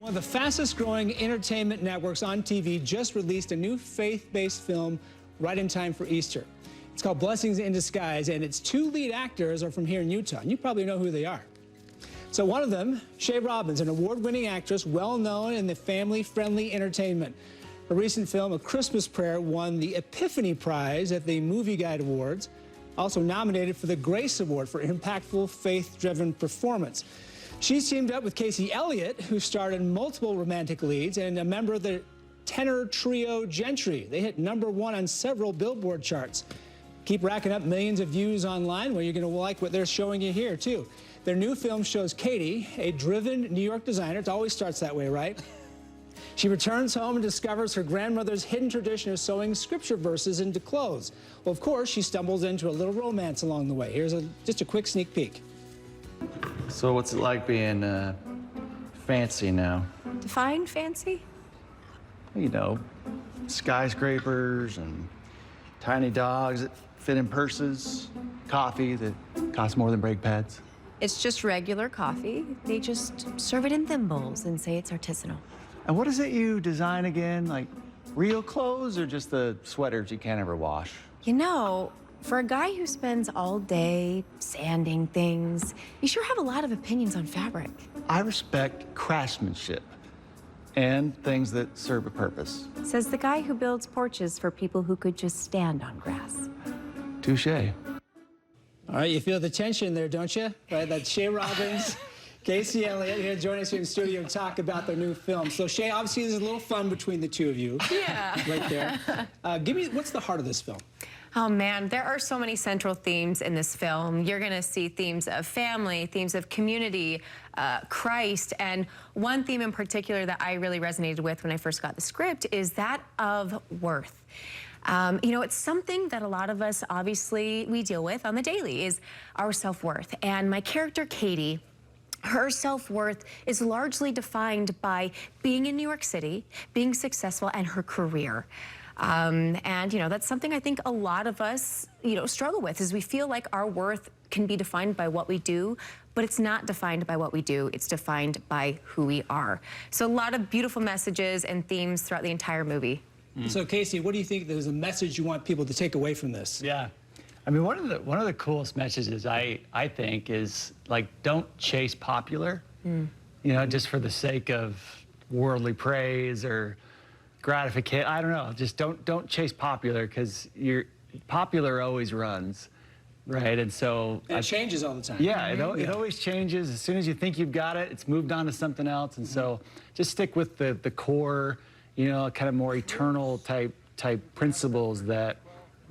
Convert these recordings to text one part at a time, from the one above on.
One of the fastest growing entertainment networks on TV just released a new faith-based film right in time for Easter. It's called Blessings in Disguise, and its two lead actors are from here in Utah, and you probably know who they are. So one of them, Shae Robbins, an award-winning actress well known in the family-friendly entertainment. Her recent film, A Christmas Prayer, won the Epiphany Prize at the Movie Guide Awards, also nominated for the Grace Award for impactful, faith-driven performance. She's teamed up with Casey Elliot, who starred in multiple romantic leads, and a member of the tenor trio Gentry. They hit #1 on several Billboard charts. Keep racking up millions of views online. Well, you're going to like what they're showing you here, too. Their new film shows Katie, a driven New York designer. It always starts that way, right? She returns home and discovers her grandmother's hidden tradition of sewing scripture verses into clothes. Well, of course, she stumbles into a little romance along the way. Here's just a quick sneak peek. So what's it like being fancy now? Define fancy? You know, skyscrapers and tiny dogs that fit in purses, coffee that costs more than brake pads. It's just regular coffee. They just serve it in thimbles and say it's artisanal. And what is it you design again? Like real clothes or just the sweaters you can't ever wash? You know, for a guy who spends all day sanding things, you sure have a lot of opinions on fabric. I respect craftsmanship and things that serve a purpose. Says the guy who builds porches for people who could just stand on grass. Touché. All right, you feel the tension there, don't you? Right, that's Shae Robbins, Casey Elliot here joining us here in the studio to talk about their new film. So, Shae, obviously there's a little fun between the two of you. Yeah. Right there. Give me, what's the heart of this film? Oh, man, there are so many central themes in this film. You're going to see themes of family, themes of community, Christ, and one theme in particular that I really resonated with when I first got the script is that of worth. You know, it's something that a lot of us, obviously, we deal with on the daily, is our self-worth. And my character, Katie, her self-worth is largely defined by being in New York City, being successful, and her career. And, you know, that's something I think a lot of us, you know, struggle with, is we feel like our worth can be defined by what we do, but it's not defined by what we do. It's defined by who we are. So a lot of beautiful messages and themes throughout the entire movie. So, Casey, what do you think is a message you want people to take away from this? Yeah. I mean, one of the coolest messages I think is, like, don't chase popular, you know, just for the sake of worldly praise or gratification. I don't know. Just don't chase popular, because popular always runs, right? And so it changes all the time. Yeah, it always changes. As soon as you think you've got it, it's moved on to something else. And so just stick with the core, you know, kind of more eternal type principles that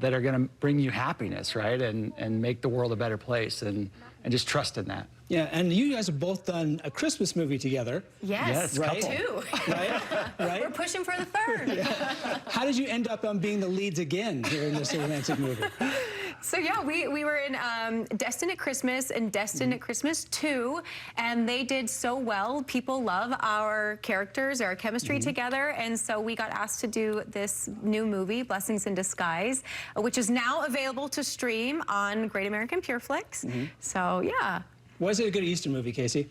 are going to bring you happiness, right? And make the world a better place, and just trust in that. Yeah, and you guys have both done a Christmas movie together. Yes, right? two. Right? We're pushing for the third. Yeah. How did you end up on being the leads again here in this romantic movie? So yeah, we were in Destined at Christmas and Destined at Christmas 2, and they did so well. People love our characters, our chemistry together, and so we got asked to do this new movie, Blessings in Disguise, which is now available to stream on Great American Pureflix. So yeah. Why is it a good Easter movie, Casey?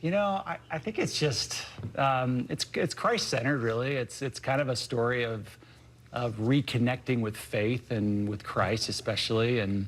You know, I think it's just it's Christ-centered, really. It's kind of a story of reconnecting with faith and with Christ, especially, and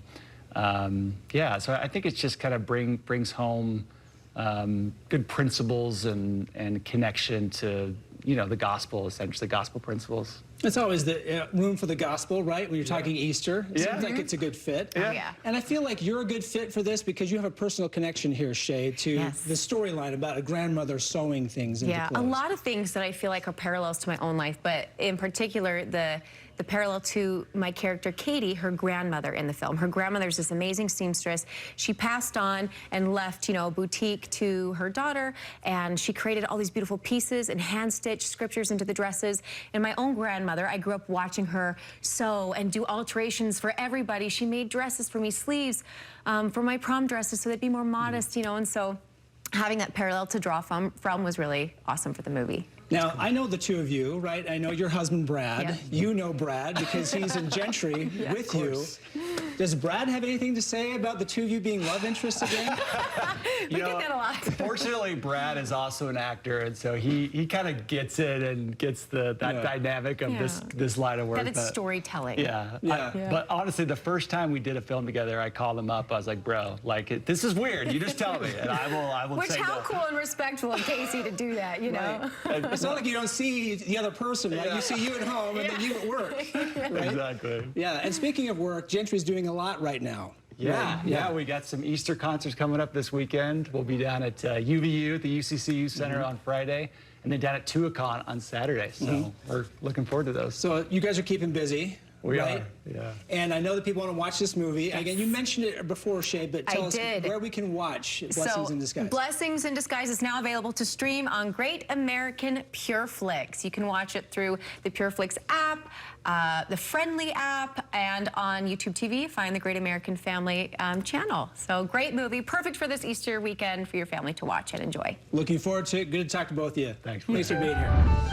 yeah. So I think it's just kind of brings home good principles and connection to, you know, the gospel, essentially, gospel principles. It's always the room for the gospel, right? When you're talking Easter, it seems like it's a good fit. Yeah. And I feel like you're a good fit for this because you have a personal connection here, Shae, to the storyline about a grandmother sewing things into clothes. A lot of things that I feel like are parallels to my own life, but in particular, the parallel to my character Katie, her grandmother in the film. Her grandmother's this amazing seamstress. She passed on and left, you know, a boutique to her daughter, and she created all these beautiful pieces and hand-stitched scriptures into the dresses. And my own grandmother, I grew up watching her sew and do alterations for everybody. She made dresses for me, sleeves for my prom dresses, so they'd be more modest, you know, and so having that parallel to draw from was really awesome for the movie. Now, I know the two of you, right? I know your husband, Brad. Yeah. You know Brad because he's in Gentry with you. Does Brad have anything to say about the two of you being love interests again? We get that a lot. Fortunately, Brad is also an actor, and so he kind of gets it and gets that dynamic of this line of work. That it's storytelling. Yeah. Yeah. But honestly, the first time we did a film together, I called him up. I was like, bro, like, this is weird. You just tell me, and I will Which, say how no. cool and respectful of Casey to do that, you know? Right. It's not like you don't see the other person, right? You see you at home and then you at work. Right? Exactly. Yeah, and speaking of work, Gentry's doing a lot right now. Yeah, we got some Easter concerts coming up this weekend. We'll be down at UVU at the UCC Youth Center on Friday, and then down at Tuacahn on Saturday. So we're looking forward to those. So you guys are keeping busy. We right? are, yeah. And I know that people want to watch this movie. Again, you mentioned it before, Shae, but tell us where we can watch Blessings in Disguise. Blessings in Disguise is now available to stream on Great American PureFlix. You can watch it through the PureFlix app, the Friendly app, and on YouTube TV. Find the Great American Family channel. So great movie, perfect for this Easter weekend for your family to watch and enjoy. Looking forward to it. Good to talk to both of you. Thanks. Thanks for being here.